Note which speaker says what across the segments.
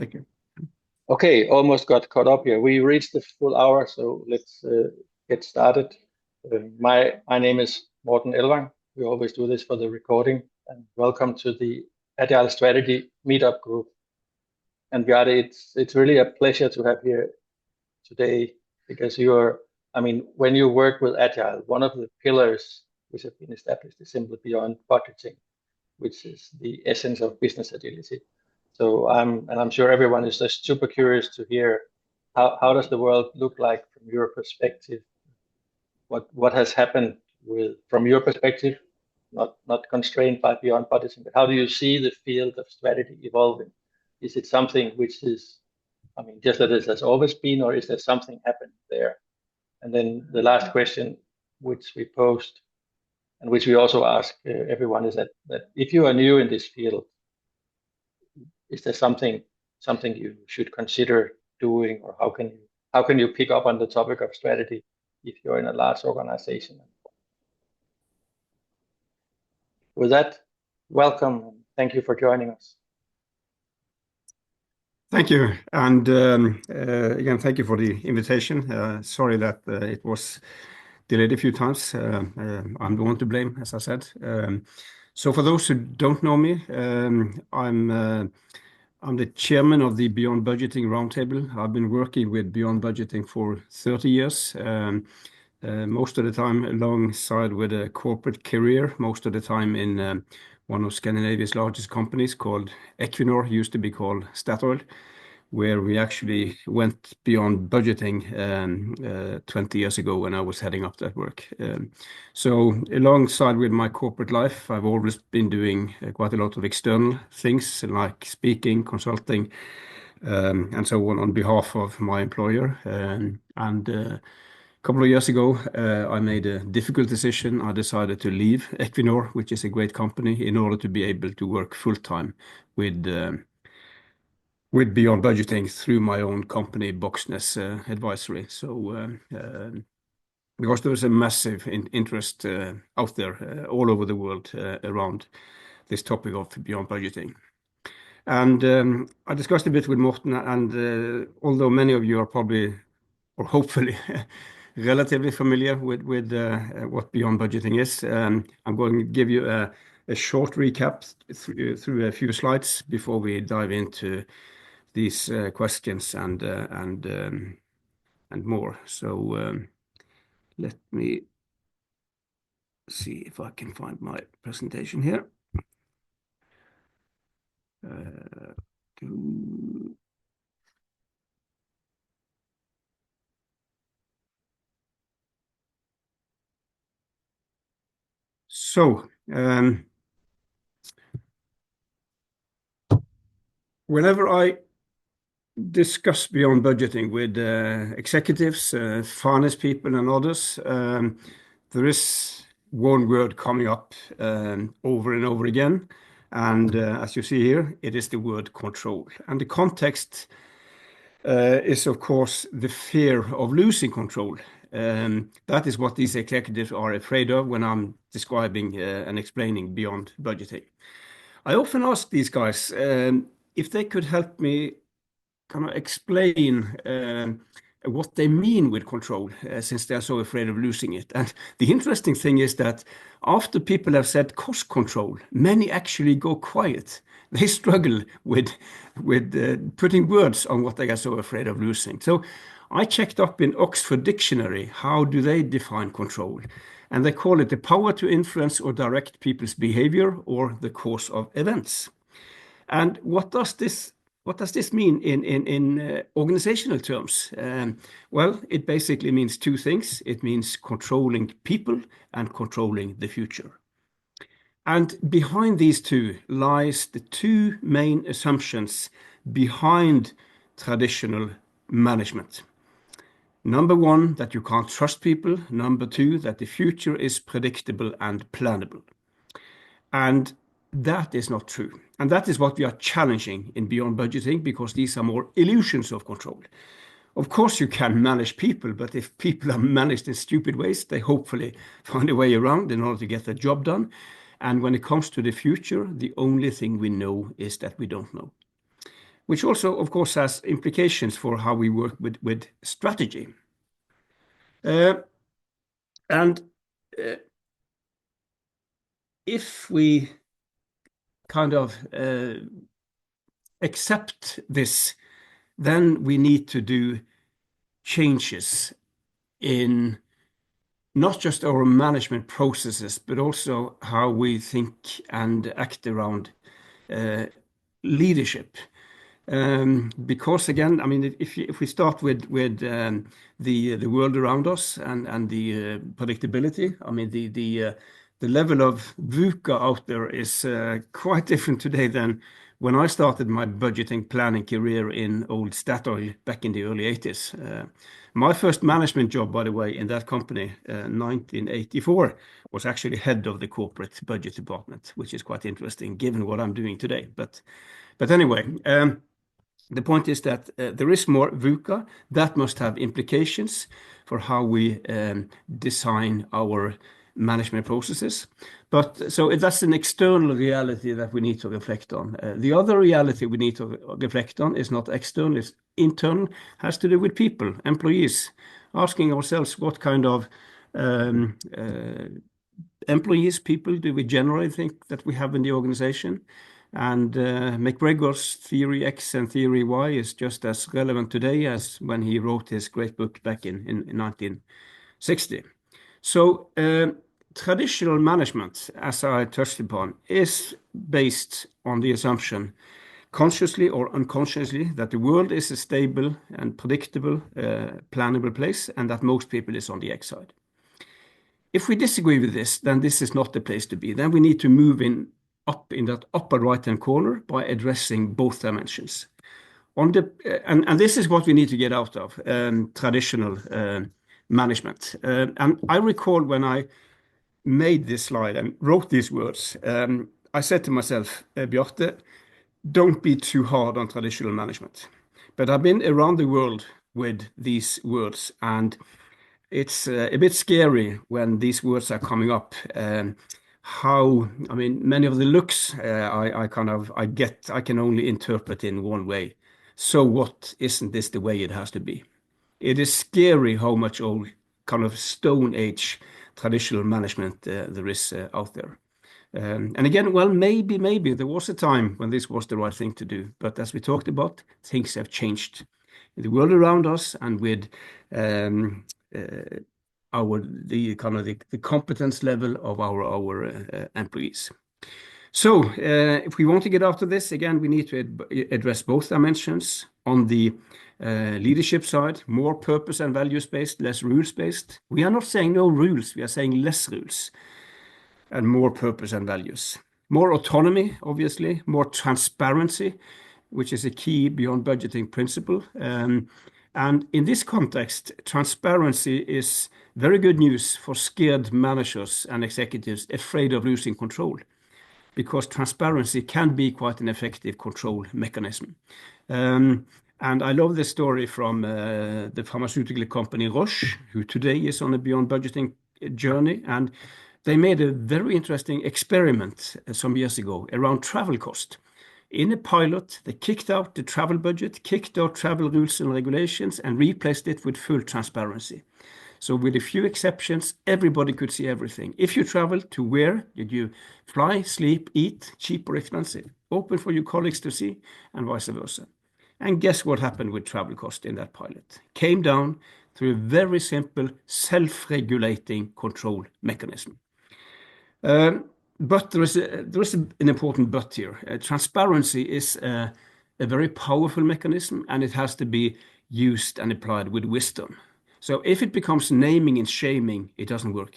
Speaker 1: Thank you.
Speaker 2: Okay, almost got caught up here. We reached the full hour, so let's get started. My name is Morten Elvang. We always do this for the recording. And welcome to the Agile Strategy Meetup group. And Bjarte, it's really a pleasure to have here today because when you work with Agile, one of the pillars which have been established is simply beyond budgeting, which is the essence of business agility. So I'm sure everyone is just super curious to hear how does the world look like from your perspective? What has happened from your perspective, not constrained by beyond budgeting, but how do you see the field of strategy evolving? Is it something which is, just that it has always been, or is there something happened there? And then the last question, which we posed, and which we also ask everyone, is that if you are new in this field, is there something you should consider doing, or how can you pick up on the topic of strategy if you're in a large organization? With that, welcome and thank you for joining us.
Speaker 1: Thank you, and again, thank you for the invitation. Sorry that it was delayed a few times. I'm the one to blame, as I said. So for those who don't know me, I'm the chairman of the Beyond Budgeting Roundtable. I've been working with Beyond Budgeting for 30 years, most of the time alongside with a corporate career, most of the time in one of Scandinavia's largest companies called Equinor, used to be called Statoil, where we actually went beyond budgeting 20 years ago when I was heading up that work. So alongside with my corporate life, I've always been doing quite a lot of external things like speaking, consulting, and so on behalf of my employer. A couple of years ago, I made a difficult decision. I decided to leave Equinor, which is a great company, in order to be able to work full-time with Beyond Budgeting through my own company, Bogsnes Advisory. So because there is a massive interest out there all over the world around this topic of Beyond Budgeting. And I discussed a bit with Morten, and although many of you are probably, or hopefully, relatively familiar with what Beyond Budgeting is, I'm going to give you a short recap through a few slides before we dive into these questions and more. So let me see if I can find my presentation here. So whenever I discuss Beyond Budgeting with executives, finance people, and others, there is one word coming up over and over again. And as you see here, it is the word control. And the context is, of course, the fear of losing control. That is what these executives are afraid of when I'm describing and explaining Beyond Budgeting. I often ask these guys if they could help me kind of explain what they mean with control, since they're so afraid of losing it. And the interesting thing is that after people have said cost control, many actually go quiet. They struggle with putting words on what they are so afraid of losing. So I checked up in Oxford Dictionary, how do they define control? And they call it the power to influence or direct people's behavior or the course of events. And what does this mean in organizational terms? Well, it basically means two things. It means controlling people and controlling the future. And behind these two lies the two main assumptions behind traditional management. Number one, that you can't trust people. Number two, that the future is predictable and plannable. And that is not true. And that is what we are challenging in Beyond Budgeting, because these are more illusions of control. Of course, you can manage people, but if people are managed in stupid ways, they hopefully find a way around in order to get the job done. And when it comes to the future, the only thing we know is that we don't know. which also, of course, has implications for how we work with strategy. And if we kind of accept this, then we need to do changes in not just our management processes, but also how we think and act around leadership. Because again, I mean, if we start with the world around us and the predictability, I mean, the level of VUCA out there is quite different today than when I started my budgeting planning career in old Statoil back in the early 80s. My first management job, by the way, in that company, 1984, was actually head of the corporate budget department, which is quite interesting given what I'm doing today. But anyway, the point is that there is more VUCA. That must have implications for how we design our management processes. But so that's an external reality that we need to reflect on. The other reality we need to reflect on is not external, it's internal, has to do with people, employees, asking ourselves what kind of employees, people do we generally think that we have in the organization. And McGregor's Theory X and Theory Y is just as relevant today as when he wrote his great book back in 1960. So traditional management, as I touched upon, is based on the assumption, consciously or unconsciously, that the world is a stable and predictable, plannable place, and that most people is on the X side. If we disagree with this, then this is not the place to be. Then we need to move up in that upper right-hand corner by addressing both dimensions. And this is what we need to get out of traditional management. And I recall when I made this slide and wrote these words, I said to myself, Bjarte, don't be too hard on traditional management. But I've been around the world with these words, and it's a bit scary when these words are coming up. I mean, many of the looks I can only interpret in one way. So what? Isn't this the way it has to be? It is scary how much old kind of Stone Age traditional management there is out there. And again, well, maybe there was a time when this was the right thing to do. But as we talked about, things have changed in the world around us and with the competence level of our employees. So if we want to get after this, again, we need to address both dimensions. On the leadership side, more purpose and values-based, less rules-based. We are not saying no rules, we are saying less rules and more purpose and values. More autonomy, obviously, more transparency, which is a key beyond budgeting principle. And in this context, transparency is very good news for scared managers and executives afraid of losing control, because transparency can be quite an effective control mechanism. And I love this story from the pharmaceutical company Roche, who today is on a beyond budgeting journey. And they made a very interesting experiment some years ago around travel cost. In a pilot, they kicked out the travel budget, kicked out travel rules and regulations, and replaced it with full transparency. So with a few exceptions, everybody could see everything. If you travel, to where did you fly, sleep, eat, cheap or expensive? Open for your colleagues to see, and vice versa. And guess what happened with travel cost in that pilot? Came down through a very simple self-regulating control mechanism. But there is an important but here. Transparency is a very powerful mechanism, and it has to be used and applied with wisdom. So if it becomes naming and shaming, it doesn't work.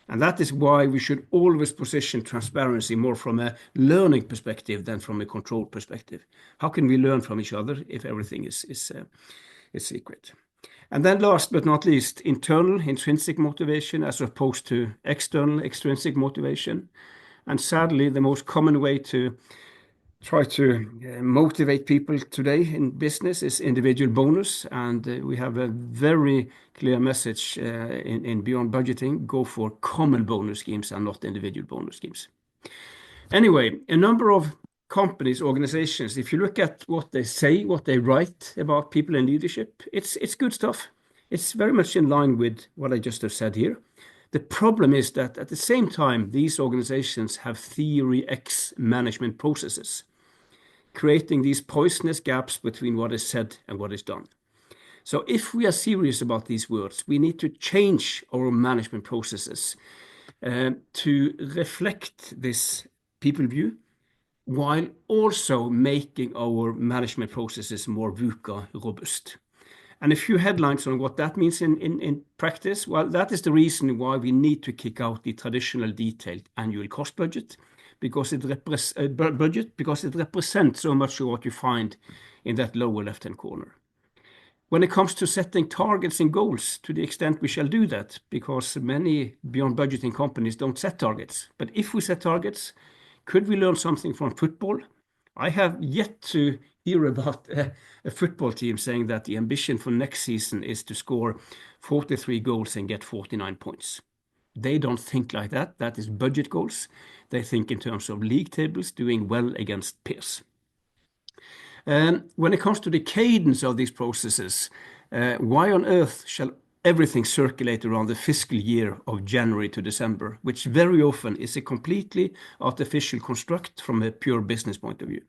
Speaker 1: And that is why we should always position transparency more from a learning perspective than from a control perspective. How can we learn from each other if everything is secret? And then last but not least, internal intrinsic motivation as opposed to external extrinsic motivation. And sadly, the most common way to try to motivate people today in business is individual bonus. And we have a very clear message in Beyond Budgeting: go for common bonus schemes and not individual bonus schemes. Anyway, a number of companies, organizations, if you look at what they say, what they write about people in leadership, it's good stuff. It's very much in line with what I just have said here. The problem is that at the same time, these organizations have theory X management processes, creating these poisonous gaps between what is said and what is done. So if we are serious about these words, we need to change our management processes to reflect this people view, while also making our management processes more VUCA robust. And a few headlines on what that means in practice. Well, that is the reason why we need to kick out the traditional detailed annual cost budget, because it represents so much of what you find in that lower left-hand corner. When it comes to setting targets and goals, to the extent we shall do that, because many beyond budgeting companies don't set targets. But if we set targets, could we learn something from football? I have yet to hear about a football team saying that the ambition for next season is to score 43 goals and get 49 points. They don't think like that. That is budget goals. They think in terms of league tables, doing well against peers. When it comes to the cadence of these processes, why on earth shall everything circulate around the fiscal year of January to December, which very often is a completely artificial construct from a pure business point of view?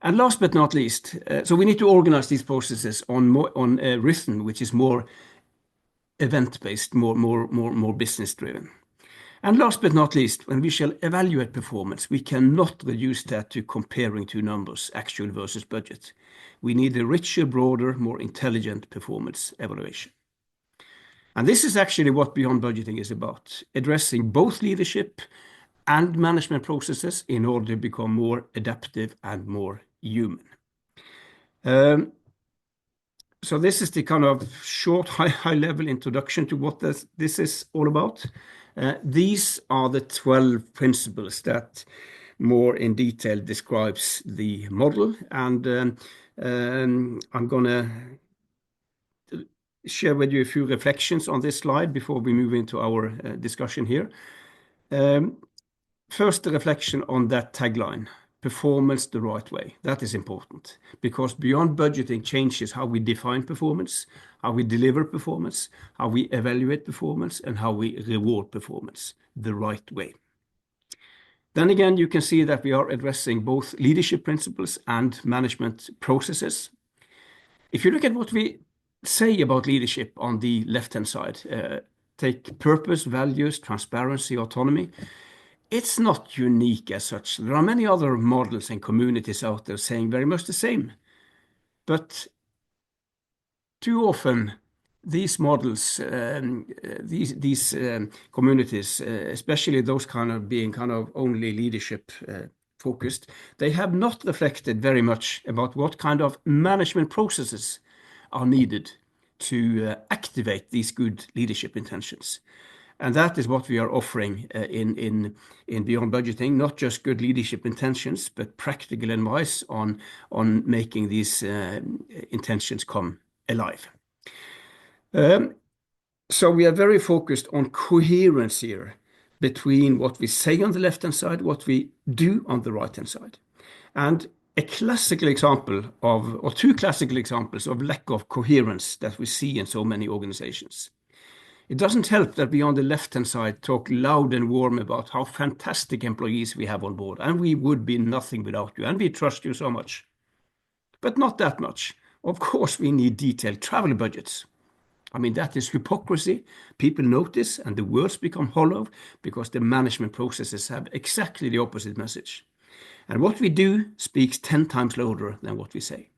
Speaker 1: And last but not least, so we need to organize these processes on a rhythm which is more event-based, more business-driven. And last but not least, when we shall evaluate performance, we cannot reduce that to comparing two numbers, actual versus budget. We need a richer, broader, more intelligent performance evaluation. And this is actually what Beyond Budgeting is about, addressing both leadership and management processes in order to become more adaptive and more human. So this is the kind of short, high-level introduction to what this is all about. These are the 12 principles that more in detail describes the model, and I'm going to share with you a few reflections on this slide before we move into our discussion here. First, the reflection on that tagline, performance the right way. That is important because Beyond Budgeting changes how we define performance, how we deliver performance, how we evaluate performance, and how we reward performance the right way. Then again, you can see that we are addressing both leadership principles and management processes. If you look at what we say about leadership on the left-hand side, take purpose, values, transparency, autonomy. It's not unique as such. There are many other models and communities out there saying very much the same. But too often, these models, these communities, especially those kind of being kind of only leadership focused, they have not reflected very much about what kind of management processes are needed to activate these good leadership intentions. And that is what we are offering in Beyond Budgeting, not just good leadership intentions, but practical advice on making these intentions come alive. So we are very focused on coherence here between what we say on the left-hand side, what we do on the right-hand side. And a classical example of, or two classical examples of lack of coherence that we see in so many organizations. It doesn't help that we on the left-hand side talk loud and warm about how fantastic employees we have on board, and we would be nothing without you, and we trust you so much. But not that much. Of course, we need detailed travel budgets. I mean, that is hypocrisy. People notice, and the words become hollow because the management processes have exactly the opposite message. And what we do speaks 10 times louder than what we say.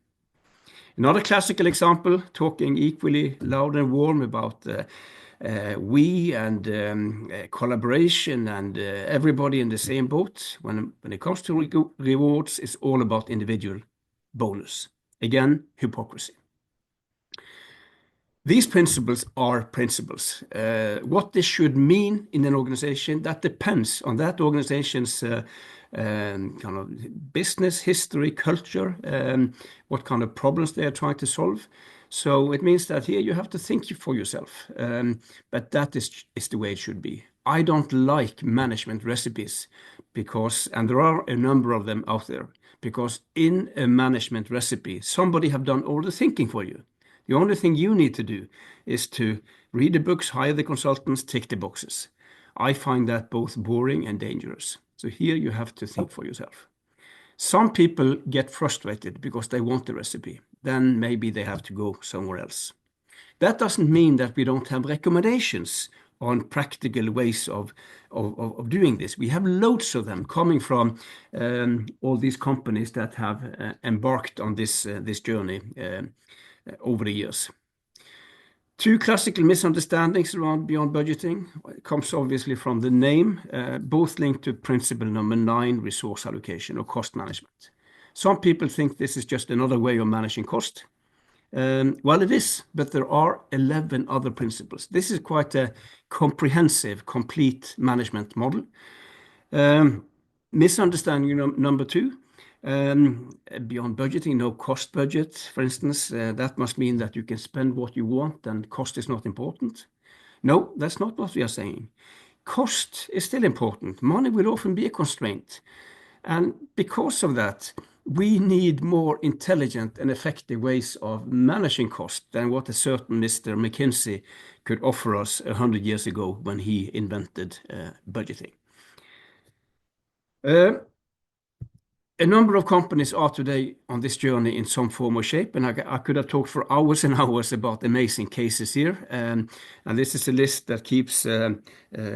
Speaker 1: Another classical example, talking equally loud and warm about we and collaboration and everybody in the same boat. When it comes to rewards, it's all about individual bonus. Again, hypocrisy. These principles are principles. What this should mean in an organization, that depends on that organization's kind of business, history, culture, what kind of problems they are trying to solve. So it means that here you have to think for yourself, but that is the way it should be. I don't like management recipes because, and there are a number of them out there, because in a management recipe, somebody have done all the thinking for you. The only thing you need to do is to read the books, hire the consultants, tick the boxes. I find that both boring and dangerous. So here you have to think for yourself. Some people get frustrated because they want the recipe. Then maybe they have to go somewhere else. That doesn't mean that we don't have recommendations on practical ways of doing this. We have loads of them coming from all these companies that have embarked on this journey over the years. Two classical misunderstandings around beyond budgeting comes obviously from the name, both linked to principle number 9, resource allocation or cost management. Some people think this is just another way of managing cost. Well, it is, but there are 11 other principles. This is quite a comprehensive, complete management model. Misunderstanding number 2, beyond budgeting, no cost budget, for instance. That must mean that you can spend what you want and cost is not important. No, that's not what we are saying. Cost is still important. Money will often be a constraint. And because of that, we need more intelligent and effective ways of managing cost than what a certain Mr. McKinsey could offer us 100 years ago when he invented budgeting. A number of companies are today on this journey in some form or shape, and I could have talked for hours and hours about amazing cases here. And this is a list that keeps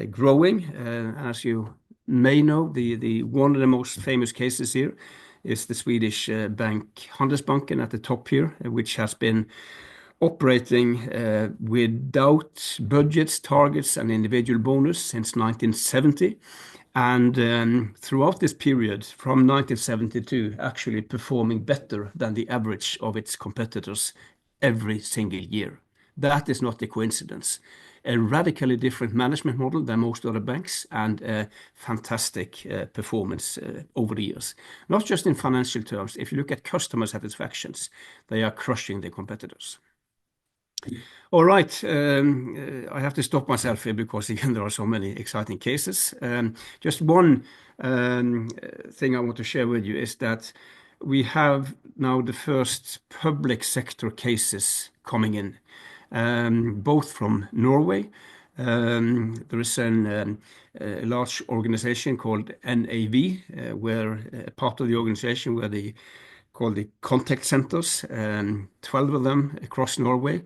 Speaker 1: growing. As you may know, one of the most famous cases here is the Swedish bank Handelsbanken at the top here, which has been operating without budgets, targets, and individual bonus since 1970. And throughout this period, from 1972, actually performing better than the average of its competitors every single year. That is not a coincidence. A radically different management model than most other banks and a fantastic performance over the years. Not just in financial terms. If you look at customer satisfactions, they are crushing their competitors. All right, I have to stop myself here because again there are so many exciting cases. Just one thing I want to share with you is that we have now the first public sector cases coming in, both from Norway. There is a large organization called NAV, where part of the organization where they call the contact centers, 12 of them across Norway,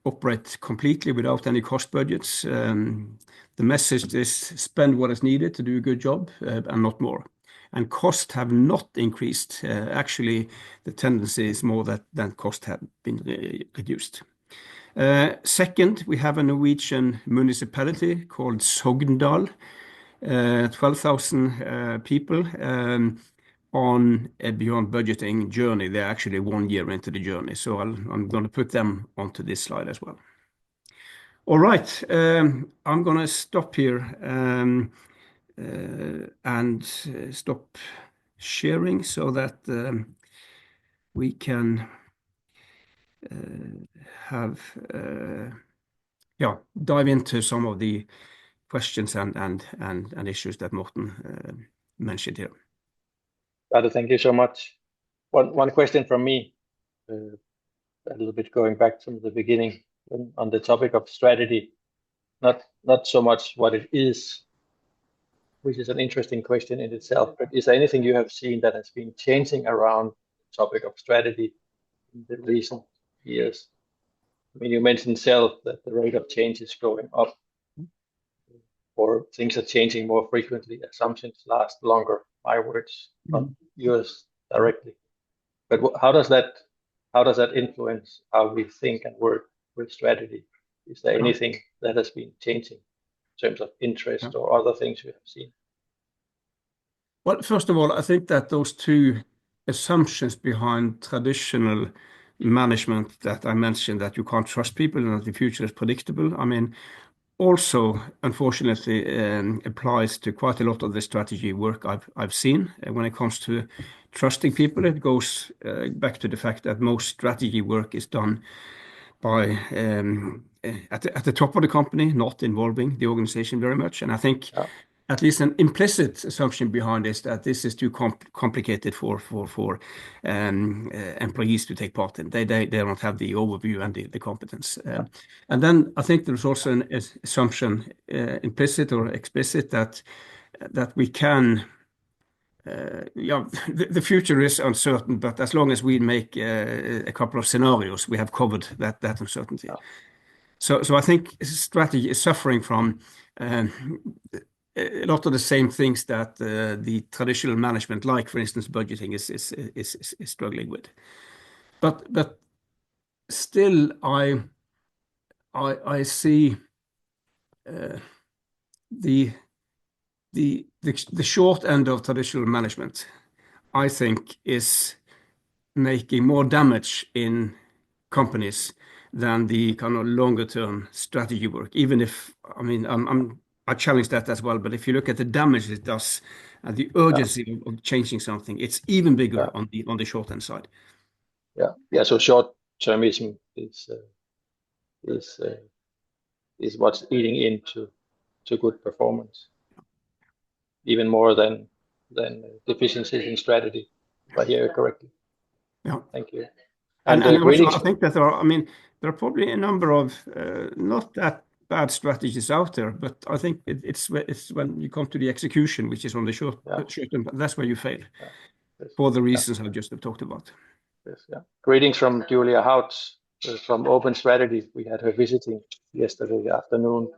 Speaker 1: operate completely without any cost budgets. The message is spend what is needed to do a good job and not more. And costs have not increased. Actually, the tendency is more that costs have been reduced. Second, we have a Norwegian municipality called Sogndal, 12,000 people on a beyond budgeting journey. They're actually 1 year into the journey. So I'm going to put them onto this slide as well. All right, I'm going to stop here and stop sharing so that we can dive into some of the questions and issues that Morten mentioned here.
Speaker 2: Bjarte, thank you so much. One question from me, a little bit going back to the beginning on the topic of strategy, not so much what it is, which is an interesting question in itself, but is there anything you have seen that has been changing around the topic of strategy in the recent years? I mean, you mentioned self that the rate of change is going up, or things are changing more frequently, assumptions last longer. My words, not yours directly. But how does that influence how we think and work with strategy? Is there anything that has been changing in terms of interest or other things you have seen?
Speaker 1: Well, first of all, I think that those two assumptions behind traditional management that I mentioned, that you can't trust people and that the future is predictable, I mean, also unfortunately applies to quite a lot of the strategy work I've seen. When it comes to trusting people, it goes back to the fact that most strategy work is done at the top of the company, not involving the organization very much. And I think
Speaker 2: Yeah.
Speaker 1: at least an implicit assumption behind this that this is too complicated for employees to take part in. They don't have the overview and the competence. And then I think there's also an assumption, implicit or explicit, that we can. The future is uncertain, but as long as we make a couple of scenarios, we have covered that uncertainty.
Speaker 2: Yeah.
Speaker 1: So I think strategy is suffering from a lot of the same things that the traditional management, like for instance budgeting, is struggling with. But still, I see the short end of traditional management, I think, is making more damage in companies than the kind of longer term strategy work. Even if, I mean, I challenge that as well. But if you look at the damage it does and the urgency of changing something, it's even bigger on the short end side.
Speaker 2: Yeah. So short termism is what's eating into good performance, even more than deficiencies in strategy. If I hear you correctly.
Speaker 1: Yeah.
Speaker 2: Thank you.
Speaker 1: And also,
Speaker 2: greetings.
Speaker 1: I think that there are probably a number of not that bad strategies out there, but I think it's when you come to the execution, which is on the short term, that's where you fail for the reasons I just have talked about.
Speaker 2: Yes, yeah. Greetings from Julia Houts from Open Strategy. We had her visiting yesterday afternoon,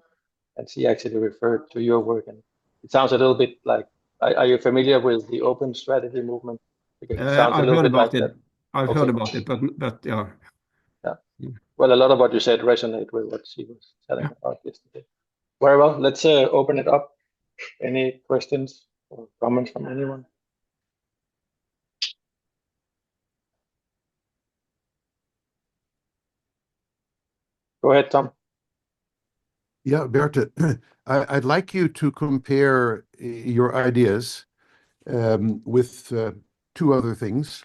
Speaker 2: and she actually referred to your work. And it sounds a little bit like, are you familiar with the Open Strategy movement? Because it sounds a little bit like that.
Speaker 1: I've heard about it, but yeah.
Speaker 2: Well, a lot of what you said resonate with what she was telling about yesterday. Very well. Let's open it up. Any questions or comments from anyone? Go ahead, Tom.
Speaker 3: Yeah, Bjarte, I'd like you to compare your ideas with two other things.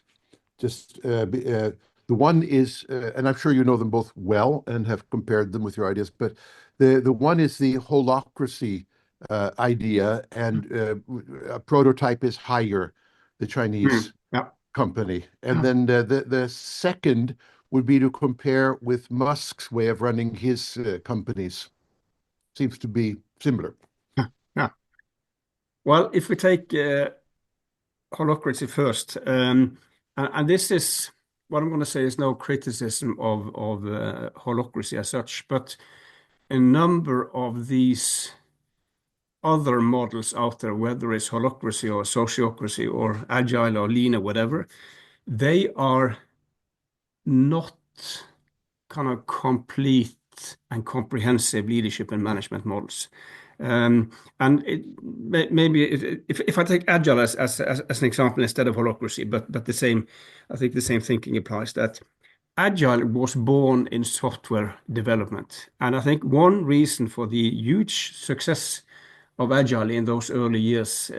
Speaker 3: Just the one is, and I'm sure you know them both well and have compared them with your ideas, but the one is the holacracy idea, and a prototype is Hire, the Chinese company. And then the second would be to compare with Musk's way of running his companies. Seems to be similar.
Speaker 1: Yeah. Well, if we take holacracy first, and this is what I'm going to say is no criticism of holacracy as such, but a number of these other models out there, whether it's holacracy or sociocracy or agile or lean or whatever, they are not kind of complete and comprehensive leadership and management models. And maybe if I take agile as an example instead of holacracy, but the same, I think the same thinking applies, that agile was born in software development. And I think one reason for the huge success of agile in those early years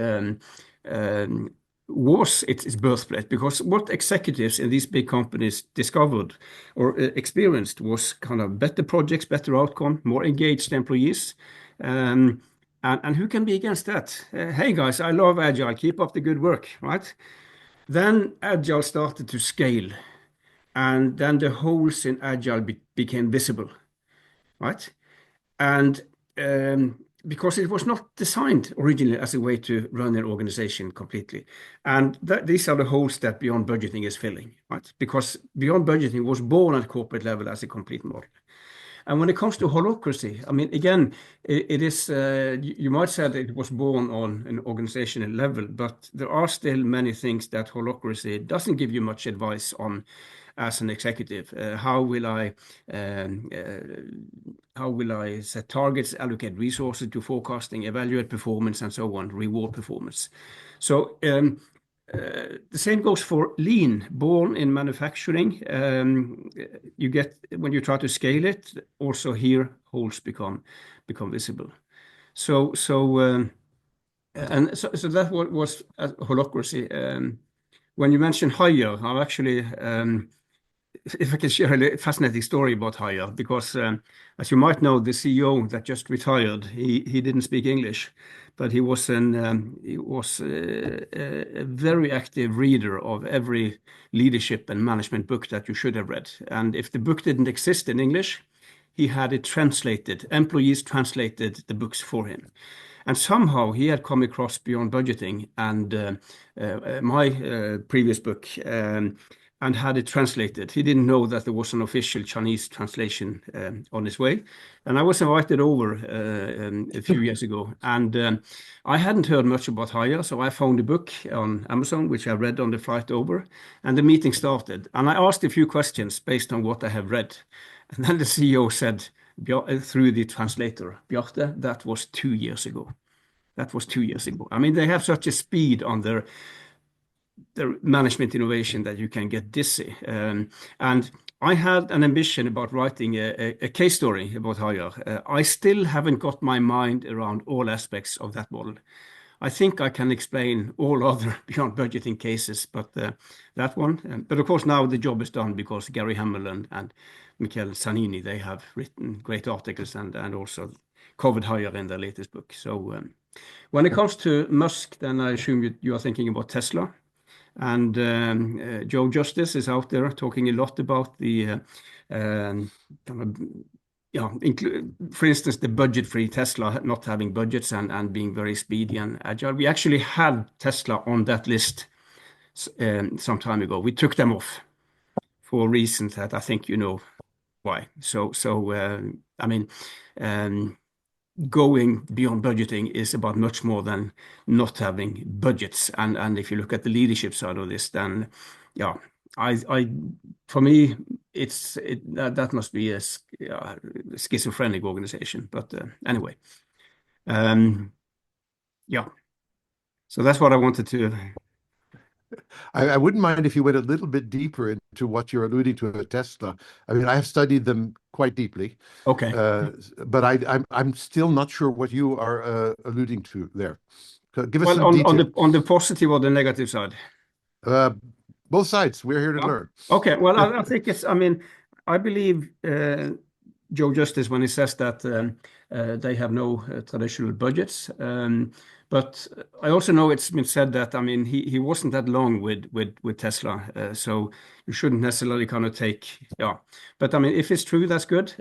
Speaker 1: was its birthplace, because what executives in these big companies discovered or experienced was kind of better projects, better outcome, more engaged employees. And who can be against that? Hey guys, I love agile, keep up the good work, right? Then agile started to scale, and then the holes in agile became visible, right? And because it was not designed originally as a way to run an organization completely. And these are the holes that Beyond Budgeting is filling, right? Because Beyond Budgeting was born at corporate level as a complete model. And when it comes to holacracy, I mean, again, it is, you might say that it was born on an organizational level, but there are still many things that holacracy doesn't give you much advice on as an executive. How will I set targets, allocate resources to forecasting, evaluate performance, and so on, reward performance? So the same goes for lean, born in manufacturing. You get, when you try to scale it, also here holes become visible. So that was holacracy. When you mention Hire, I'm actually if I can share a fascinating story about Hire, because as you might know, the CEO that just retired, he didn't speak English, but he was a very active reader of every leadership and management book that you should have read. And if the book didn't exist in English, he had it translated. Employees translated the books for him. And somehow he had come across Beyond Budgeting and my previous book and had it translated. He didn't know that there was an official Chinese translation on its way. And I was invited over a few years ago. And I hadn't heard much about Hire, so I found a book on Amazon, which I read on the flight over. And the meeting started. And I asked a few questions based on what I have read. And then the CEO said, through the translator, Bjarte, that was 2 years ago. That was 2 years ago. I mean, they have such a speed on their management innovation that you can get dizzy. And I had an ambition about writing a case story about Hire. I still haven't got my mind around all aspects of that model. I think I can explain all other Beyond Budgeting cases, but that one. But of course, now the job is done because Gary Hamel and Michael Zanini, they have written great articles and also covered Hire in their latest book. So when it comes to Musk, then I assume you are thinking about Tesla. And Joe Justice is out there talking a lot about the for instance, the budget-free Tesla not having budgets and being very speedy and agile. We actually had Tesla on that list some time ago. We took them off for reasons that I think you know why. So I mean, going beyond budgeting is about much more than not having budgets. And if you look at the leadership side of this, then yeah, for me, that must be a schizophrenic organization. But anyway, yeah. So that's what I wanted to.
Speaker 3: I wouldn't mind if you went a little bit deeper into what you're alluding to at Tesla. I mean, I have studied them quite deeply.
Speaker 1: Okay.
Speaker 3: But I'm still not sure what you are alluding to there. Give us
Speaker 1: Well,
Speaker 3: some detail.
Speaker 1: on the positive or the negative side?
Speaker 3: Both sides. We're here to learn.
Speaker 1: Okay. Well, I think I mean, I believe Joe Justice when he says that they have no traditional budgets. But I also know it's been said that, I mean, he wasn't that long with Tesla. So you shouldn't necessarily kind of take, yeah. But I mean, if it's true, that's good.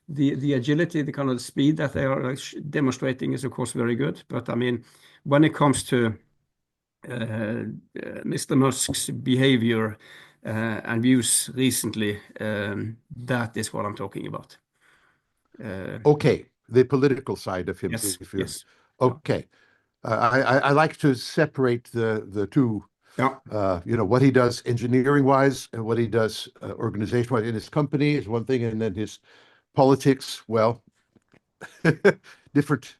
Speaker 1: The agility, the kind of speed that they are demonstrating is, of course, very good. But I mean, when it comes to Mr. Musk's behavior and views recently, that is what I'm talking about.
Speaker 3: Okay, the political side of him.
Speaker 1: Yes, yes.
Speaker 3: Okay. I like to separate the two.
Speaker 1: Yeah.
Speaker 3: What he does engineering-wise and what he does organization-wise in his company is one thing, and then his politics, well, different.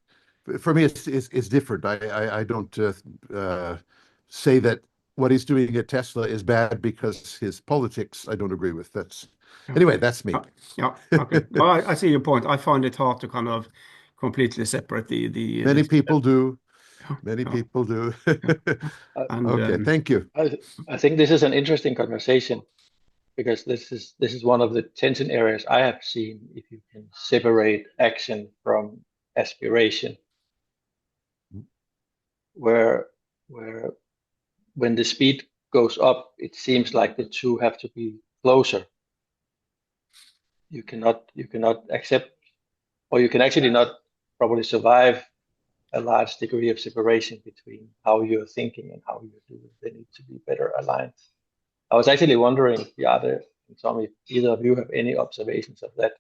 Speaker 3: For me, it's different. I don't say that what he's doing at Tesla is bad because his politics I don't agree with. Anyway, that's me.
Speaker 1: Yeah. Okay. Well, I see your point. I find it hard to kind of completely separate the.
Speaker 3: Many people do. Many people do. Okay, thank you.
Speaker 2: I think this is an interesting conversation because this is one of the tension areas I have seen. If you can separate action from aspiration, where when the speed goes up, it seems like the two have to be closer. You cannot accept, or you can actually not probably survive a large degree of separation between how you're thinking and how you're doing. They need to be better aligned. I was actually wondering, Bjarte and Tommy, if either of you have any observations of that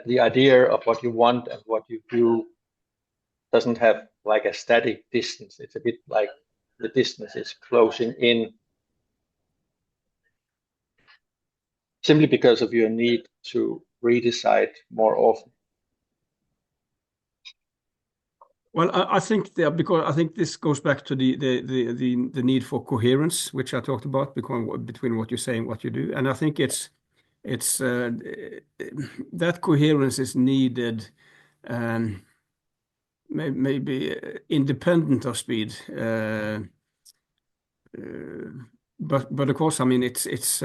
Speaker 2: the idea of what you want and what you do doesn't have like a static distance. It's a bit like the distance is closing in simply because of your need to redecide more often.
Speaker 1: Well, I think because I think this goes back to the need for coherence, which I talked about between what you say and what you do, and I think it's that coherence is needed, maybe independent of speed, but of course, I mean it's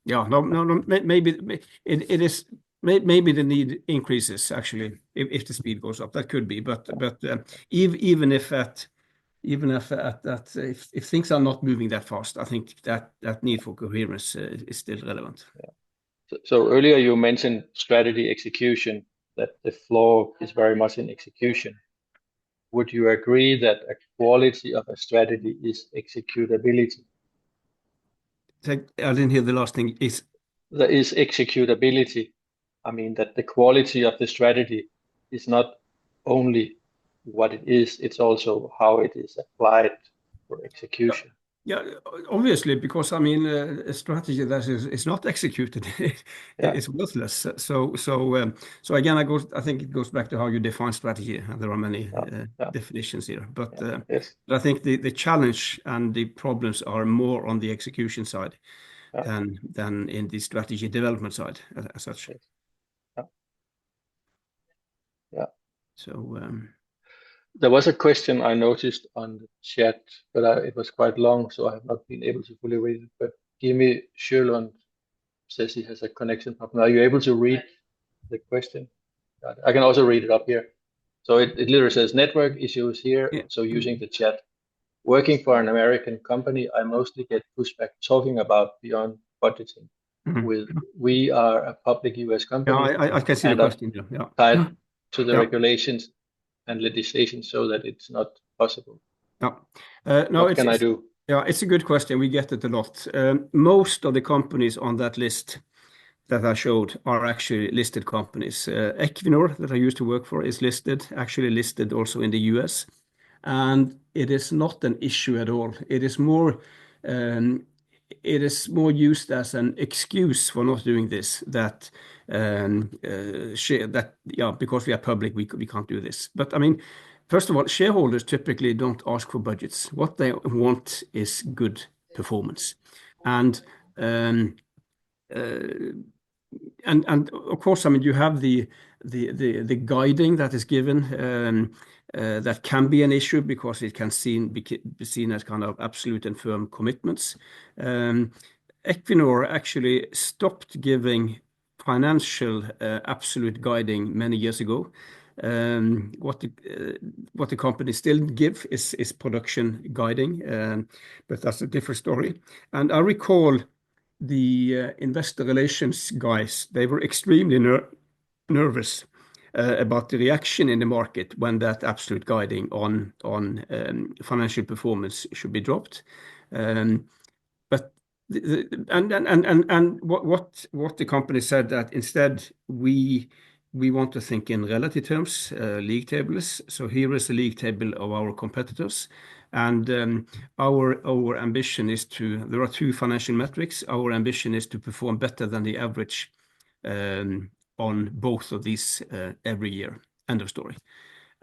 Speaker 1: Yeah, no. Maybe it is. Maybe the need increases actually if the speed goes up. That could be, but even if if things are not moving that fast, I think that need for coherence is still relevant.
Speaker 2: So earlier you mentioned strategy execution, that the flaw is very much in execution. Would you agree that a quality of a strategy is executability?
Speaker 1: I didn't hear the last thing.
Speaker 2: There is executability. I mean that the quality of the strategy is not only what it is, it's also how it is applied for execution.
Speaker 1: Yeah, obviously, because I mean, a strategy that is not executed
Speaker 2: Yeah.
Speaker 1: is worthless. So again, I think it goes back to how you define strategy. There are many definitions here, but
Speaker 2: Yes.
Speaker 1: I think the challenge and the problems are more on the execution side than in the strategy development side as such.
Speaker 2: Yes. Yeah.
Speaker 1: So
Speaker 2: there was a question I noticed on the chat, but it was quite long, so I have not been able to fully read it. But Jimmy Sjølund says he has a connection problem. Are you able to read the question? I can also read it up here. So it literally says network issues here.
Speaker 1: yeah.
Speaker 2: So using the chat, working for an American company, I mostly get pushback talking about beyond budgeting. We are a public US company.
Speaker 1: Yeah, I can see the question. Yeah.
Speaker 2: Tied to the regulations and legislation so that it's not possible.
Speaker 1: No, what can I do? Yeah, it's a good question. We get it a lot. Most of the companies on that list that I showed are actually listed companies. Equinor, that I used to work for, is actually listed also in the US. And it is not an issue at all. It is more used as an excuse for not doing this, because we are public, we can't do this. But I mean, first of all, shareholders typically don't ask for budgets. What they want is good performance. And of course, I mean, you have the guiding that is given, that can be an issue because it can be seen as kind of absolute and firm commitments. Equinor actually stopped giving financial absolute guiding many years ago. What the company still give is production guiding, but that's a different story. And I recall the investor relations guys, they were extremely nervous about the reaction in the market when that absolute guiding on financial performance should be dropped. But what the company said, that instead we want to think in relative terms, league tables. So here is a league table of our competitors. And our ambition is there are two financial metrics. Our ambition is to perform better than the average on both of these every year. End of story.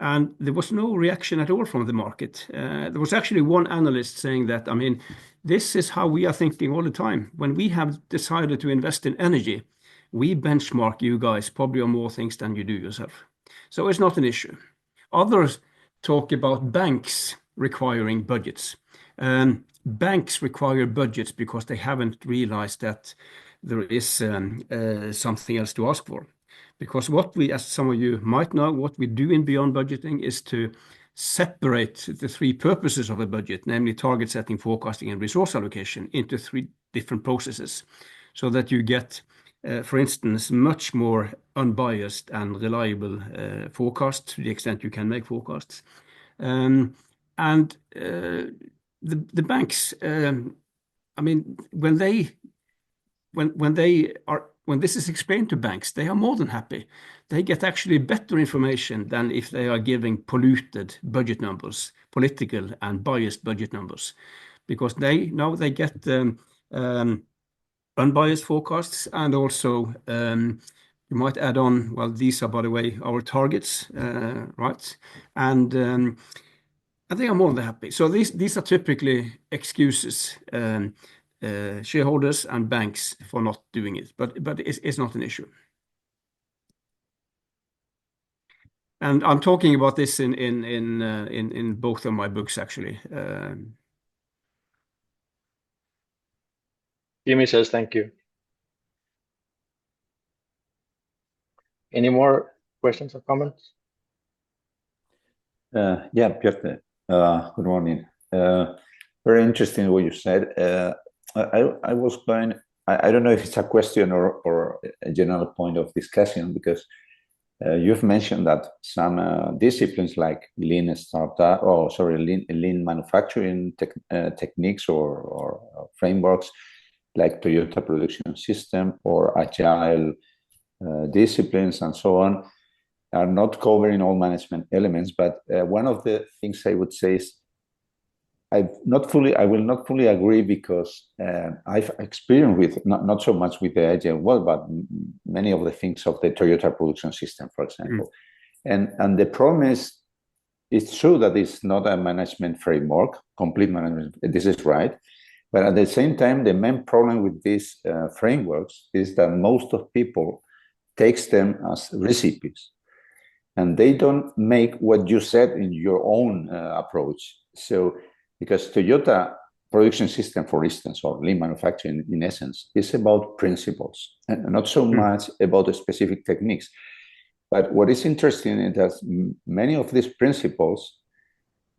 Speaker 1: And there was no reaction at all from the market. There was actually one analyst saying that, I mean, this is how we are thinking all the time. When we have decided to invest in energy, we benchmark you guys probably on more things than you do yourself. So it's not an issue. Others talk about banks requiring budgets. Banks require budgets because they haven't realized that there is something else to ask for. Because what we, as some of you might know, what we do in Beyond Budgeting is to separate the three purposes of a budget, namely target setting, forecasting, and resource allocation, into three different processes, so that you get, for instance, much more unbiased and reliable forecasts to the extent you can make forecasts. The banks, I mean, when this is explained to banks, they are more than happy. They get actually better information than if they are giving polluted budget numbers, political and biased budget numbers, because now they get unbiased forecasts, and also you might add on, well, these are, by the way, our targets, right? And they are more than happy. So these are typically excuses, shareholders and banks, for not doing it, but it's not an issue. And I'm talking about this in both of my books, actually.
Speaker 2: Jimmy says thank you. Any more questions or comments?
Speaker 4: Yeah, Bjarte, good morning. Very interesting what you said. I was going, I don't know if it's a question or a general point of discussion, because you've mentioned that some disciplines like lean startup, lean manufacturing techniques or frameworks like Toyota Production System or agile disciplines and so on are not covering all management elements. But one of the things I would say is I will not fully agree, because I've experienced with not so much with the agile world, but many of the things of the Toyota Production System, for example. And the problem is, it's true that it's not a management framework, complete management. This is right. But at the same time, the main problem with these frameworks is that most of people takes them as recipes, and they don't make what you said in your own approach. So, because Toyota Production System, for instance, or lean manufacturing, in essence, is about principles and not so much about the specific techniques. But what is interesting is that many of these principles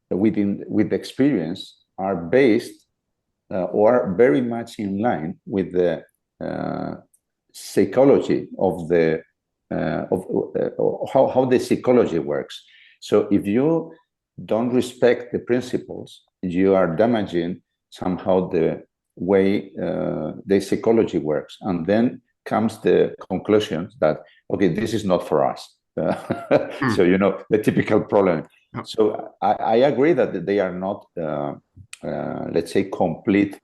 Speaker 4: with experience are based or very much in line with the psychology of the how the psychology works. So if you don't respect the principles, you are damaging somehow the way the psychology works, and then comes the conclusion that, okay, this is not for us. So the typical problem. So I agree that they are not let's say complete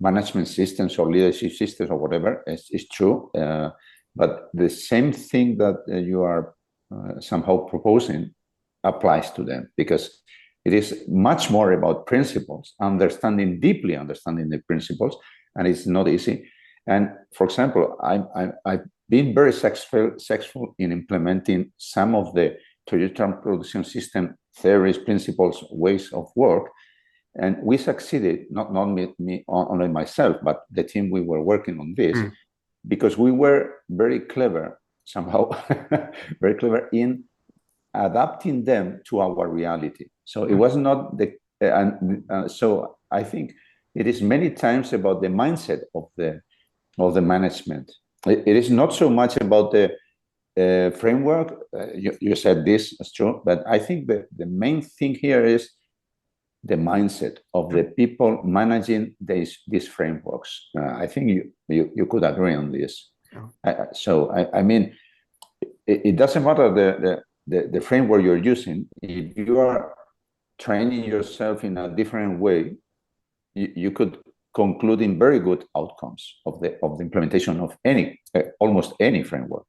Speaker 4: management systems or leadership systems or whatever. It's true, but the same thing that you are somehow proposing applies to them, because it is much more about principles, deeply understanding the principles, and it's not easy. And for example, I've been very successful in implementing some of the Toyota Production System theories, principles, ways of work, and we succeeded. Not me only myself, but the team we were working on this, because we were very clever somehow, very clever in adapting them to our reality. So it was not so I think it is many times about the mindset of the management. It is not so much about the framework. You said this is true, but I think that the main thing here is the mindset of the people managing these frameworks. I think you could agree on this. So I mean, it doesn't matter the framework you're using. If you are training yourself in a different way, you could conclude in very good outcomes of the implementation of almost any framework.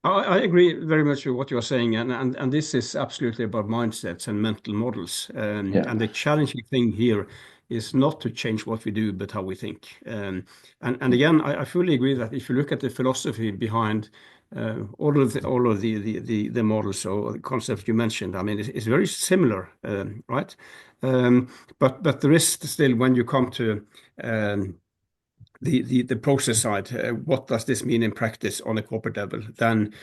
Speaker 1: I agree very much with what you're saying, and this is absolutely about mindsets and mental models. And the challenging thing here is not to change what we do, but how we think. And again, I fully agree that if you look at the philosophy behind all of the models or the concepts you mentioned, I mean, it's very similar, right? But there is still, when you come to the process side, what does this mean in practice on a corporate level? Then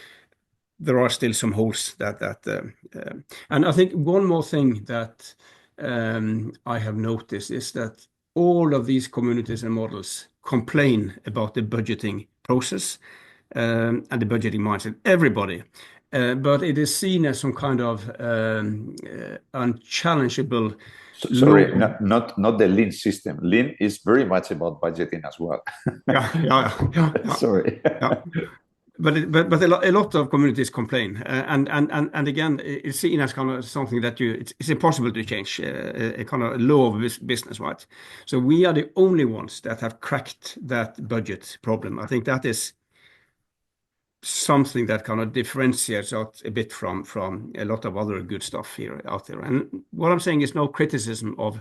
Speaker 1: there are still some holes and I think one more thing that I have noticed is that all of these communities and models complain about the budgeting process and the budgeting mindset, everybody. But it is seen as some kind of unchallengeable.
Speaker 4: Sorry, not the lean system. Lean is very much about budgeting as well.
Speaker 1: Yeah.
Speaker 4: Sorry.
Speaker 1: But a lot of communities complain, and again, it's seen as kind of something that it's impossible to change, a kind of law of business, right? So we are the only ones that have cracked that budget problem. I think that is something that kind of differentiates out a bit from a lot of other good stuff out there. And what I'm saying is no criticism of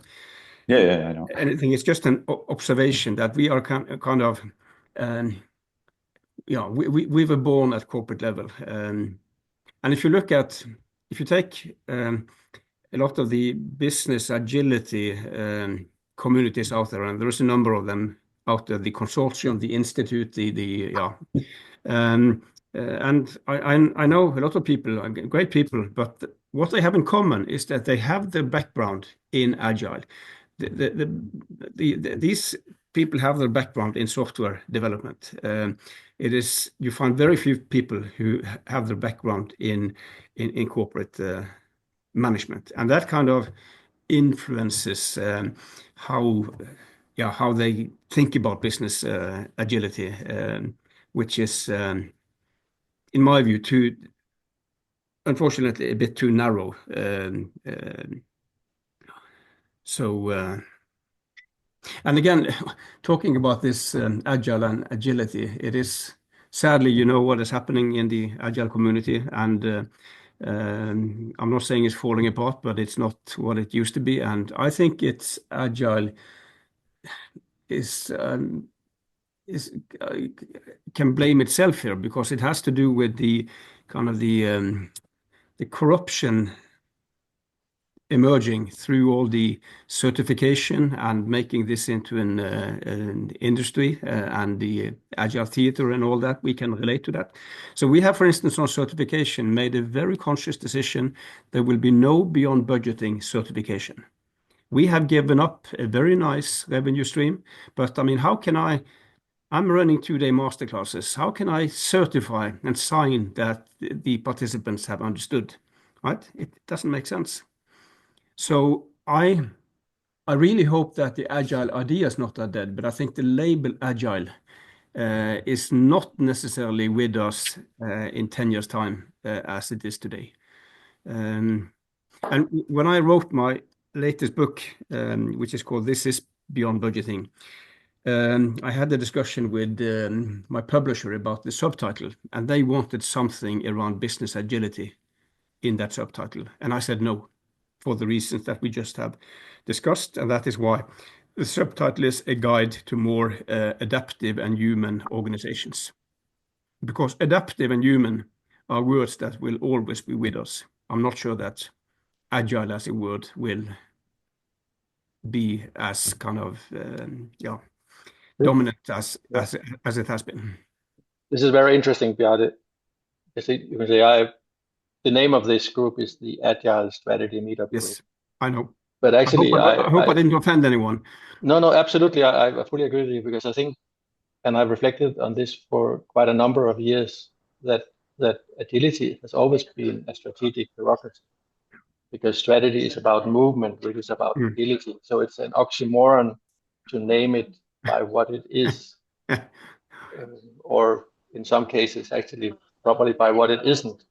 Speaker 4: I know
Speaker 1: anything. It's just an observation that we are kind of we were born at corporate level, and if you take a lot of the business agility communities out there, and there is a number of them out there, the consortium, the institute, And I know a lot of people, great people, but what they have in common is that they have the background in Agile. These people have their background in software development. You find very few people who have their background in corporate management, and that kind of influences how they think about business agility, which is, in my view, unfortunately, a bit too narrow. And again, talking about this agile and agility, it is sadly, you know what is happening in the agile community, and I'm not saying it's falling apart, but it's not what it used to be. And I think it's agile is can blame itself here because it has to do with the kind of the corruption emerging through all the certification and making this into an industry and the agile theater and all that. We can relate to that. So we have, for instance, on certification, made a very conscious decision. There will be no beyond budgeting certification. We have given up a very nice revenue stream, but I mean, I'm running 2-day masterclasses. How can I certify and sign that the participants have understood, right? It doesn't make sense. So I really hope that the agile idea is not that dead, but I think the label agile is not necessarily with us in 10 years' time as it is today. And when I wrote my latest book, which is called This is Beyond Budgeting, I had a discussion with my publisher about the subtitle, and they wanted something around business agility in that subtitle. And I said no, for the reasons that we just have discussed. And that is why the subtitle is A Guide to More Adaptive and Human Organizations. Because adaptive and human are words that will always be with us. I'm not sure that agile as a word will be as kind of, dominant as it has been.
Speaker 2: This is very interesting, Bjarte. You can say the name of this group is the Agile Strategy Meetup
Speaker 1: Yes,
Speaker 2: group.
Speaker 1: I know.
Speaker 2: But actually,
Speaker 1: I hope I didn't offend anyone.
Speaker 2: No, absolutely. I fully agree with you because I think, and I've reflected on this for quite a number of years, that agility has always been a strategic prerogative because strategy is about movement, which is about agility. So it's an oxymoron to name it by what it is, or in some cases, actually, probably by what it isn't.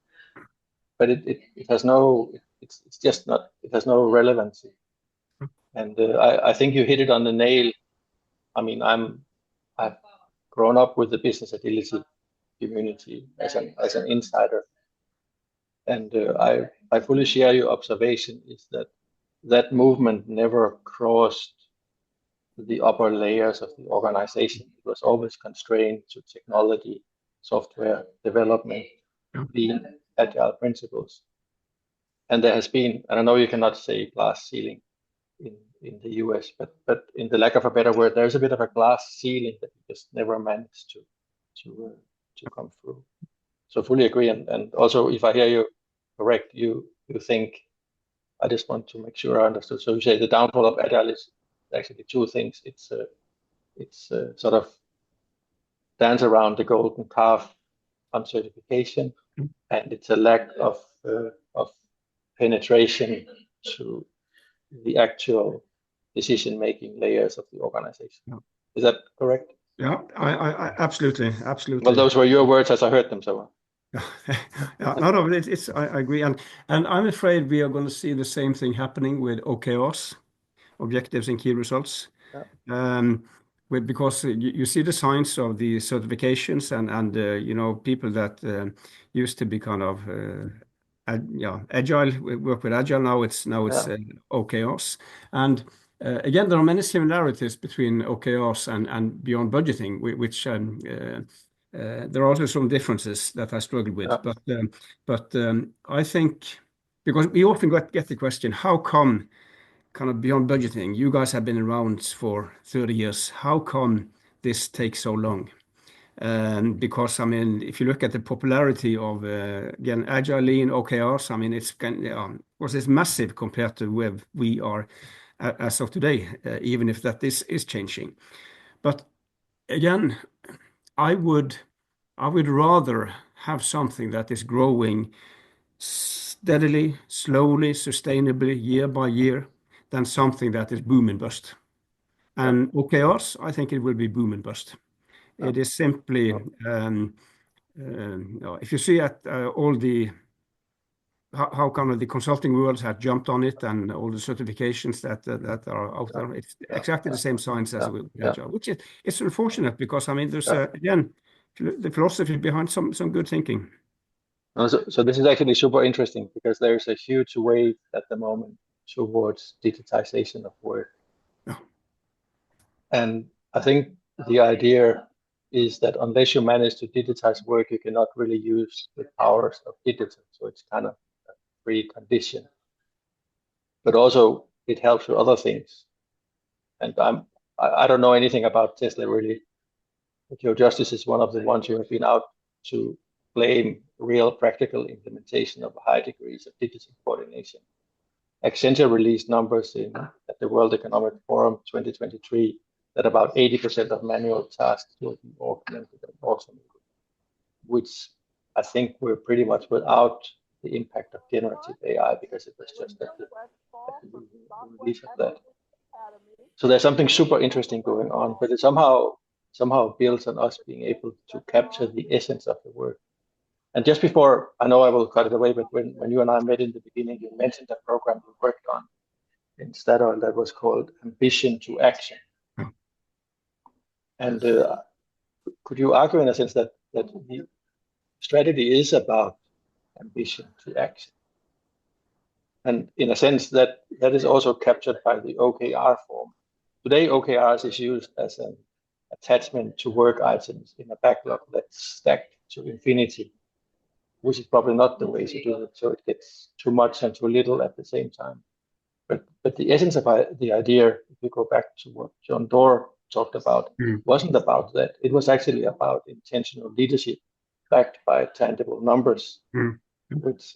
Speaker 2: But it has no, it's just not, it has no relevancy. And I think you hit it on the nail. I mean, I've grown up with the business agility community as an insider, and I fully share your observation. Is that movement never crossed the upper layers of the organization. It was always constrained to technology, software development, being agile principles. And there has been, and I know you cannot say glass ceiling in the US, but in the lack of a better word, there's a bit of a glass ceiling that you just never managed to come through. So fully agree. And also, if I hear you correct, you think, I just want to make sure I understood. So you say the downfall of agile is actually two things. It's sort of dance around the golden calf on certification, and it's a lack of penetration to the actual decision-making layers of the organization. Yeah. Is that correct?
Speaker 1: Yeah, I absolutely.
Speaker 2: Well, those were your words as I heard them. So.
Speaker 1: Yeah, no, I agree, and I'm afraid we are going to see the same thing happening with OKRs, objectives and key results. Yeah. Because you see the signs of the certifications and people that used to be kind of agile, work with agile. Now it's OKRs, and again there are many similarities between OKRs and beyond budgeting, which there are also some differences that I struggle with. Yeah. But I think because we often get the question, how come kind of beyond budgeting? You guys have been around for 30 years. How come this takes so long? Because, I mean, if you look at the popularity of, again, Agile, Lean, OKRs, I mean, of course, it's massive compared to where we are as of today, even if that is changing. But again, I would rather have something that is growing steadily, slowly, sustainably, year by year, than something that is boom and bust. And OKRs, I think it will be boom and bust. It is simply, if you see at all how kind of the consulting worlds have jumped on it and all the certifications that are out there, it's exactly the same science as Agile, which it's unfortunate because, I mean, there's again the philosophy behind some good thinking.
Speaker 2: So this is actually super interesting because there's a huge wave at the moment towards digitization of work.
Speaker 1: Yeah.
Speaker 2: And I think the idea is that unless you manage to digitize work, you cannot really use the powers of digital. So it's kind of a precondition. But also it helps with other things. And I don't know anything about Tesla really, but your Justice is one of the ones who have been out to claim real practical implementation of high degrees of digital coordination. Accenture released numbers at the World Economic Forum 2023 that about 80% of manual tasks will be augmented and automated, which I think we're pretty much without the impact of generative AI because it was just at the release of that. So there's something super interesting going on, but it somehow builds on us being able to capture the essence of the work. And just before, I know I will cut it away, but when you and I met in the beginning, you mentioned a program you worked on in Statoil that was called Ambition to Action. And could you argue in a sense that the strategy is about ambition to action? And in a sense that is also captured by the OKR form. Today, OKRs is used as an attachment to work items in a backlog that's stacked to infinity, which is probably not the way to do it. So it gets too much and too little at the same time. But the essence of the idea, if you go back to what John Doerr talked about, wasn't about that. It was actually about intentional leadership backed by tangible numbers, which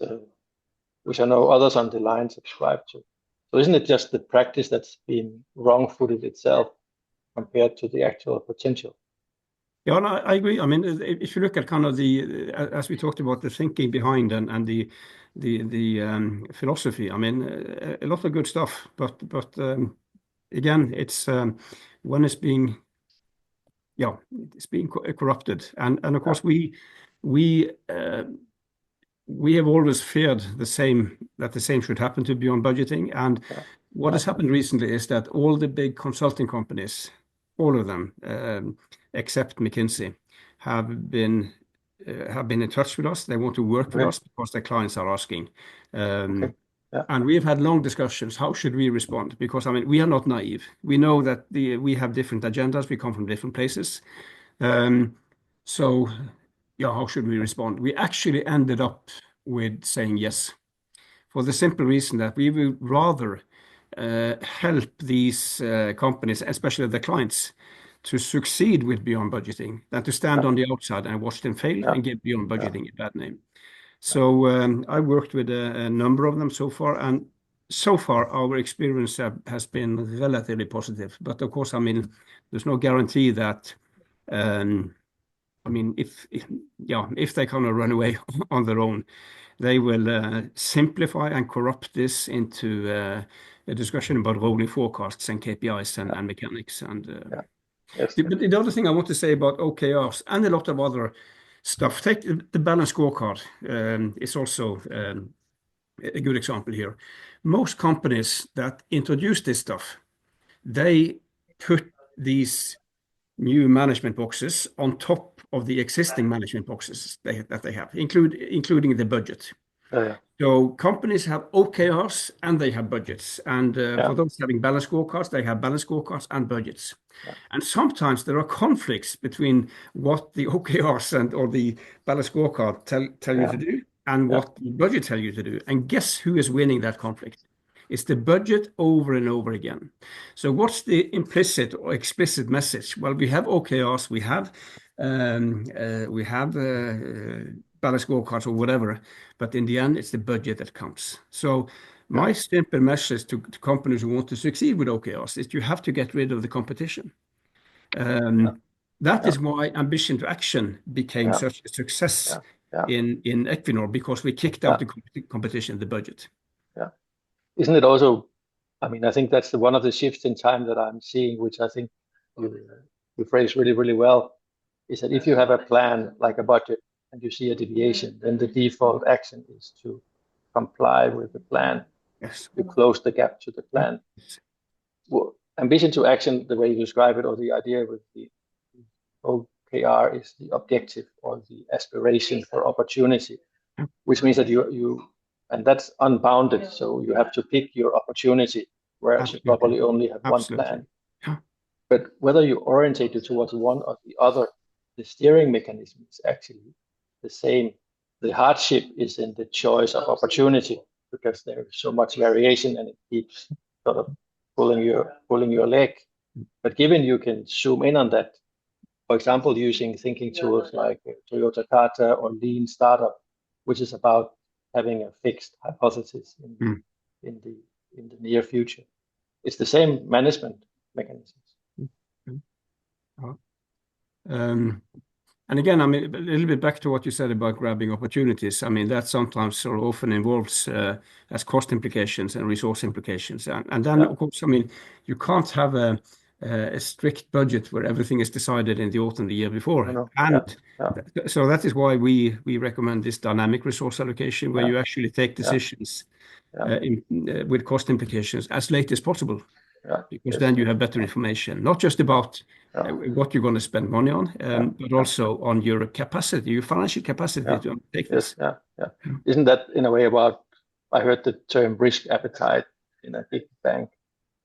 Speaker 2: I know others on the line subscribe to. So isn't it just the practice that's been wrong-footed itself compared to the actual potential?
Speaker 1: Yeah, no, I agree. I mean, if you look at kind of as we talked about the thinking behind and the philosophy, I mean, a lot of good stuff. But again, it's when it's being corrupted, and of course we have always feared that the same should happen to Beyond Budgeting. And what has happened recently is that all the big consulting companies, all of them, except McKinsey, have been in touch with us. They want to work with us because their clients are asking. And we've had long discussions. How should we respond? Because, I mean, we are not naive. We know that we have different agendas. We come from different places. So, how should we respond? We actually ended up with saying yes, for the simple reason that we would rather help these companies, especially the clients, to succeed with Beyond Budgeting than to stand on the outside and watch them fail and give Beyond Budgeting a bad name. So I worked with a number of them so far, and so far our experience has been relatively positive. But of course, I mean, there's no guarantee that. I mean, if they kind of run away on their own, they will simplify and corrupt this into a discussion about rolling forecasts and KPIs and mechanics. And the other thing I want to say about OKRs and a lot of other stuff, take the balanced scorecard. Is also a good example here. Most companies that introduce this stuff, they put these new management boxes on top of the existing management boxes that they have, including the budget. So companies have OKRs and they have budgets. And for those having balanced scorecards, they have balanced scorecards and budgets. And sometimes there are conflicts between what the OKRs or the balanced scorecard tell you to do and what the budget tell you to do. And guess who is winning that conflict? It's the budget over and over again. So what's the implicit or explicit message? Well, we have OKRs, we have balanced scorecards or whatever, but in the end, it's the budget that counts. So my simple message to companies who want to succeed with OKRs is you have to get rid of the competition. That is why ambition to action became such a success in Equinor, because we kicked out the competition, the budget.
Speaker 2: Yeah. Isn't it also, I mean, I think that's one of the shifts in time that I'm seeing, which I think you phrased really, really well, is that if you have a plan like a budget and you see a deviation, then the default action is to comply with the plan.
Speaker 1: Yes.
Speaker 2: To close the gap to the plan. Well, ambition to action, the way you describe it, or the idea with the OKR is the objective or the aspiration for opportunity, which means that you and that's unbounded. So you have to pick your opportunity, whereas you probably only have one plan.
Speaker 1: Yeah.
Speaker 2: But whether you orientate it towards one or the other, the steering mechanism is actually the same. The hardship is in the choice of opportunity, because there is so much variation and it keeps sort of pulling your leg. But given you can zoom in on that, for example, using thinking tools like Toyota Kata or Lean Startup, which is about having a fixed hypothesis in the near future, it's the same management mechanisms.
Speaker 1: And again, I mean, a little bit back to what you said about grabbing opportunities. I mean, that sometimes or often involves as cost implications and resource implications. And then, of course, I mean, you can't have a strict budget where everything is decided in the autumn the year before. So that is why we recommend this dynamic resource allocation, where you actually take decisions with cost implications as late as possible. Because then you have better information, not just about what you're going to spend money on, but also on your capacity, your financial capacity to take this.
Speaker 2: Isn't that in a way about, I heard the term risk appetite in a big bank.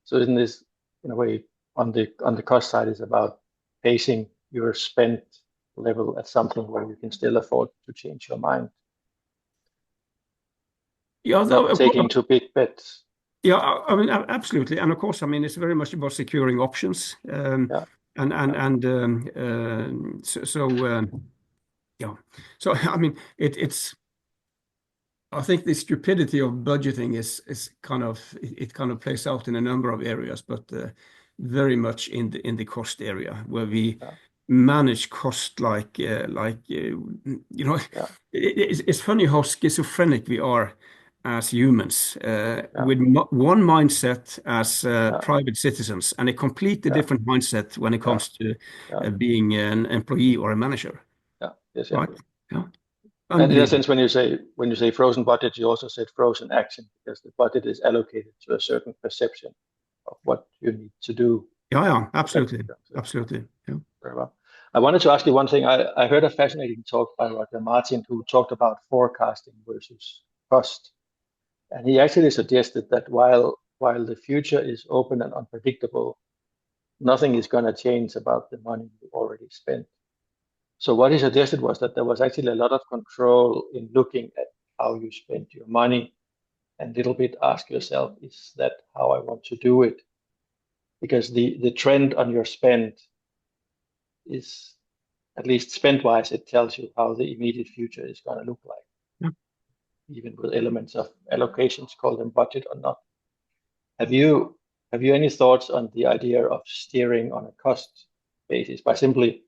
Speaker 2: So isn't this in a way on the cost side is about pacing your spend level at something where you can still afford to change your mind? Not taking too big bets.
Speaker 1: Yeah, I mean, absolutely. And of course, I mean, it's very much about securing options. So I mean, it's. I think the stupidity of budgeting is kind of plays out in a number of areas, but very much in the cost area, where we manage cost like it's funny how schizophrenic we are as humans, with one mindset as private citizens and a completely different mindset when it comes to being an employee or a manager. Right?
Speaker 2: And in a sense, when you say frozen budget, you also said frozen action, because the budget is allocated to a certain perception of what you need to do.
Speaker 1: Absolutely. Yeah.
Speaker 2: Very well. I wanted to ask you one thing. I heard a fascinating talk by Roger Martin, who talked about forecasting versus cost. And he actually suggested that while the future is open and unpredictable, nothing is going to change about the money you already spent. So what he suggested was that there was actually a lot of control in looking at how you spend your money, and little bit ask yourself, is that how I want to do it? Because the trend on your spend is, at least spend-wise, it tells you how the immediate future is going to look like. Even with elements of allocations, call them budget or not. Have you any thoughts on the idea of steering on a cost basis by simply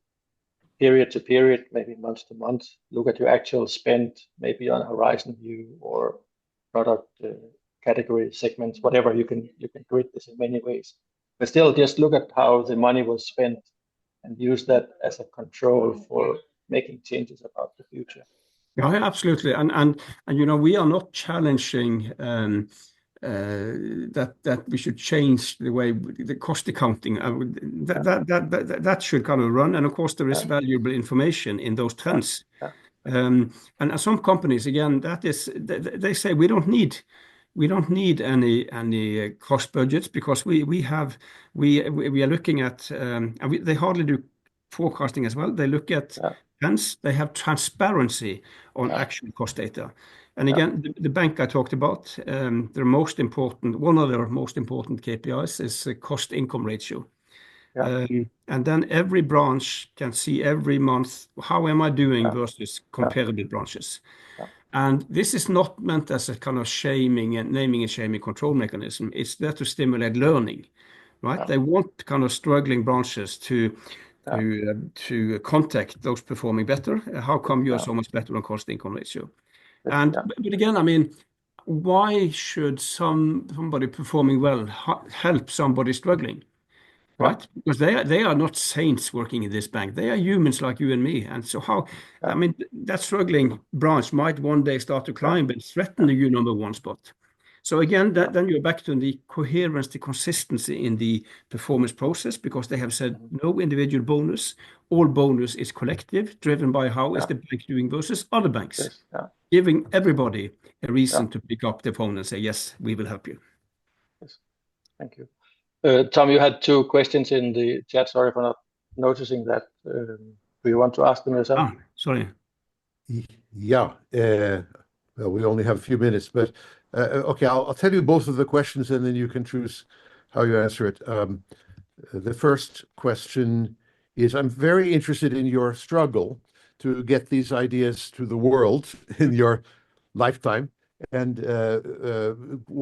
Speaker 2: period to period, maybe month to month, look at your actual spend, maybe on a horizon view or product category segments, whatever, you can grid this in many ways, but still just look at how the money was spent and use that as a control for making changes about the future.
Speaker 1: Yeah, absolutely. And we are not challenging that we should change the way the cost accounting that should kind of run. And of course, there is valuable information in those trends. And some companies, again, they say we don't need any cost budgets, because we are looking at they hardly do forecasting as well. They look at Hence, they have transparency on actual cost data. And again, the bank I talked about, their most important, one of their most important KPIs is the cost income ratio. And then every branch can see every month, how am I doing versus comparable branches? And this is not meant as a kind of shaming and naming and shaming control mechanism. It's there to stimulate learning, right? They want kind of struggling branches to contact those performing better. How come you are so much better on cost income ratio? And but again, I mean, why should somebody performing well help somebody struggling? Right? Because they are not saints working in this bank. They are humans like you and me. And so I mean, that struggling branch might one day start to climb and threaten the number one spot. So again, then you're back to the coherence, the consistency in the performance process, because they have said no individual bonus. All bonus is collective, driven by how is the bank doing versus other banks, giving everybody a reason to pick up the phone and say, yes, we will help you.
Speaker 2: Yes, thank you. Tom, you had two questions in the chat. Sorry for not noticing that. Do you want to ask them yourself?
Speaker 1: Sorry.
Speaker 3: Yeah. Well, we only have a few minutes, but okay, I'll tell you both of the questions and then you can choose how you answer it. The first question is, I'm very interested in your struggle to get these ideas to the world in your lifetime. And the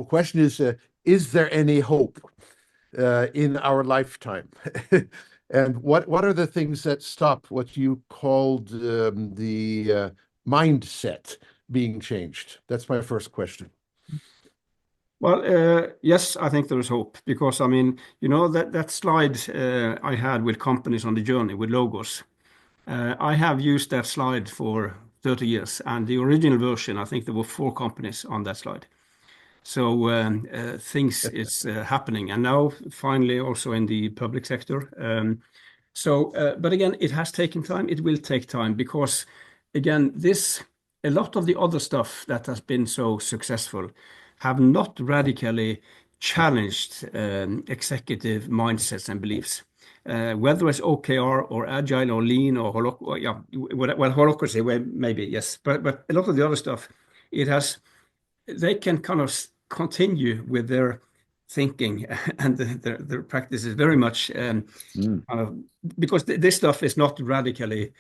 Speaker 3: question is there any hope in our lifetime? And what are the things that stop what you called the mindset being changed? That's my first question.
Speaker 1: Well, yes, I think there is hope, because I mean, you know, that slide I had with companies on the journey with logos. I have used that slide for 30 years, and the original version, I think there were 4 companies on that slide. So things is happening, and now finally also in the public sector. But again, it has taken time. It will take time, because again, a lot of the other stuff that has been so successful have not radically challenged executive mindsets and beliefs. Whether it's OKR or agile or lean or holacracy, well, maybe yes, but a lot of the other stuff, they can kind of continue with their thinking and their practices very much, because this stuff is not radically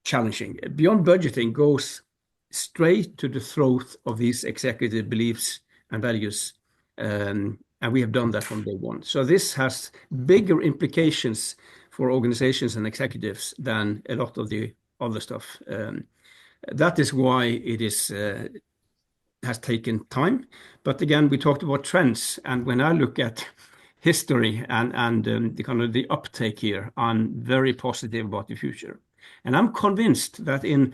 Speaker 1: challenging. Beyond budgeting goes straight to the throat of these executive beliefs and values, and we have done that from day one. So this has bigger implications for organizations and executives than a lot of the other stuff. That is why it has taken time. But again, we talked about trends, and when I look at history and the kind of the uptake here, I'm very positive about the future. And I'm convinced that in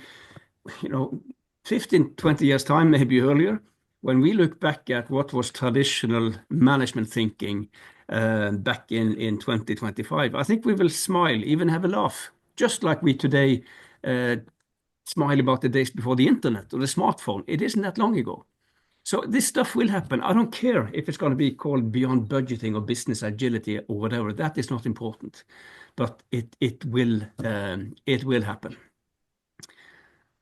Speaker 1: 15, 20 years time, maybe earlier, when we look back at what was traditional management thinking back in 2025, I think we will smile, even have a laugh, just like we today smile about the days before the internet or the smartphone. It isn't that long ago. So this stuff will happen. I don't care if it's going to be called beyond budgeting or business agility or whatever. That is not important, but it will happen.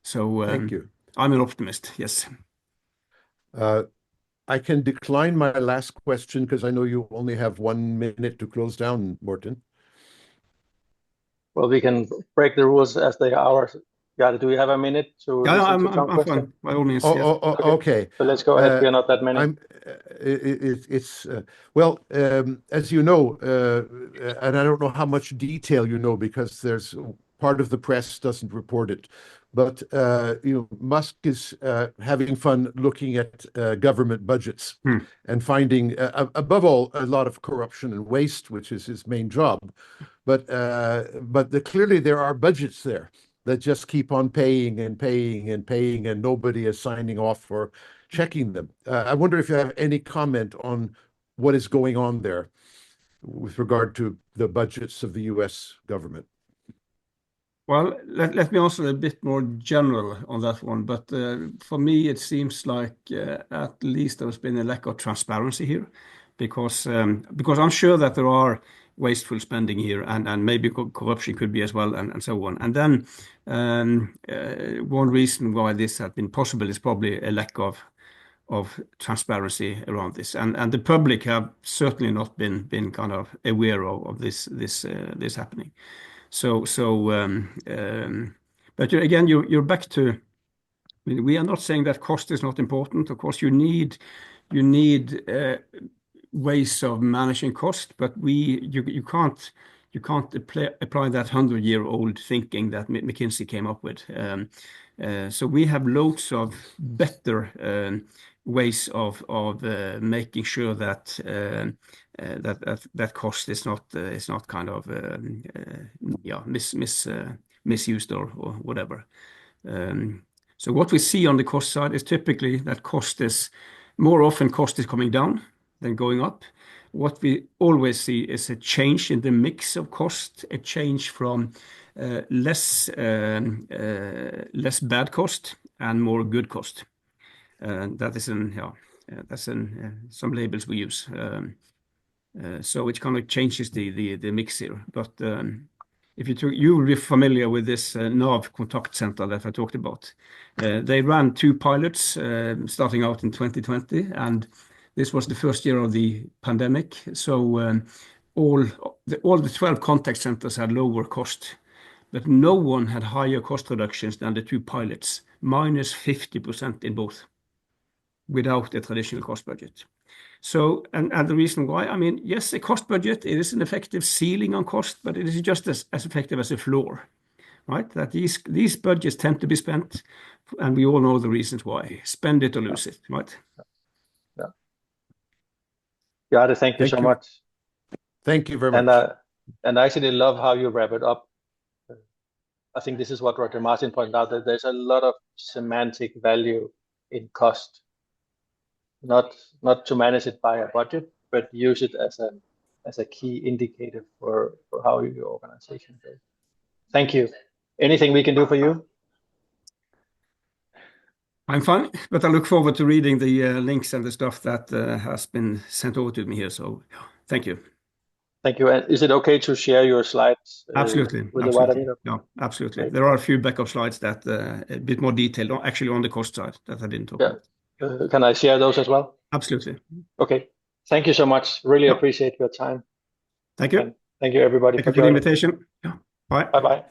Speaker 1: So
Speaker 3: thank you.
Speaker 1: I'm an optimist. Yes.
Speaker 3: I can decline my last question because I know you only have 1 minute to close down, Morten.
Speaker 2: Well, we can break the rules as they are. Yeah, do we have a minute to listen to Tom's question?
Speaker 1: Fine. By all means.
Speaker 3: Okay.
Speaker 2: So let's go ahead. We are not that many.
Speaker 3: Well, as you know, and I don't know how much detail you know, because there's part of the press doesn't report it, but Musk is having fun looking at government budgets and finding, above all, a lot of corruption and waste, which is his main job. But clearly there are budgets there that just keep on paying and paying and paying, and nobody is signing off or checking them. I wonder if you have any comment on what is going on there with regard to the budgets of the US government.
Speaker 1: Well, let me answer a bit more general on that one. But for me, it seems like at least there's been a lack of transparency here, because I'm sure that there are wasteful spending here, and maybe corruption could be as well, and so on. And then one reason why this has been possible is probably a lack of transparency around this, and the public have certainly not been kind of aware of this happening. But again, you're back to. I mean, we are not saying that cost is not important. Of course, you need ways of managing cost, but you can't apply that 100-year-old thinking that McKinsey came up with. So we have loads of better ways of making sure that cost is not kind of misused or whatever. So what we see on the cost side is typically that cost is coming down than going up. What we always see is a change in the mix of cost, a change from less bad cost and more good cost. That's in some labels we use. So it kind of changes the mix here. But if you will be familiar with this NAV contact center that I talked about. They ran 2 pilots starting out in 2020, and this was the first year of the pandemic. So all the 12 contact centers had lower cost, but no one had higher cost reductions than the 2 pilots, minus 50% in both, without a traditional cost budget. So, and the reason why, I mean, yes, a cost budget, it is an effective ceiling on cost, but it is just as effective as a floor, right? That these budgets tend to be spent, and we all know the reasons why. Spend it or lose it, right?
Speaker 2: Yeah. Bjarte, thank you so much.
Speaker 3: Thank you very much.
Speaker 2: And I actually love how you wrap it up. I think this is what Roger Martin pointed out, that there's a lot of semantic value in cost. Not to manage it by a budget, but use it as a key indicator for how your organization goes. Thank you. Anything we can do for you?
Speaker 1: I'm fine, but I look forward to reading the links and the stuff that has been sent over to me here. So thank you.
Speaker 2: Thank you. And is it okay to share your slides?
Speaker 1: Absolutely.
Speaker 2: With
Speaker 1: absolutely.
Speaker 2: the
Speaker 1: Yeah, absolutely.
Speaker 2: Great.
Speaker 1: There are a few backup slides that a bit more detailed, actually on the cost side, that I didn't talk about.
Speaker 2: Can I share those as well?
Speaker 1: Absolutely.
Speaker 2: Okay. Thank you so much. Really appreciate your time.
Speaker 1: Thank you.
Speaker 2: And thank you, everybody,
Speaker 1: Thank
Speaker 2: for
Speaker 1: you for the
Speaker 2: joining.
Speaker 1: invitation. Yeah. Bye.
Speaker 2: Bye-bye.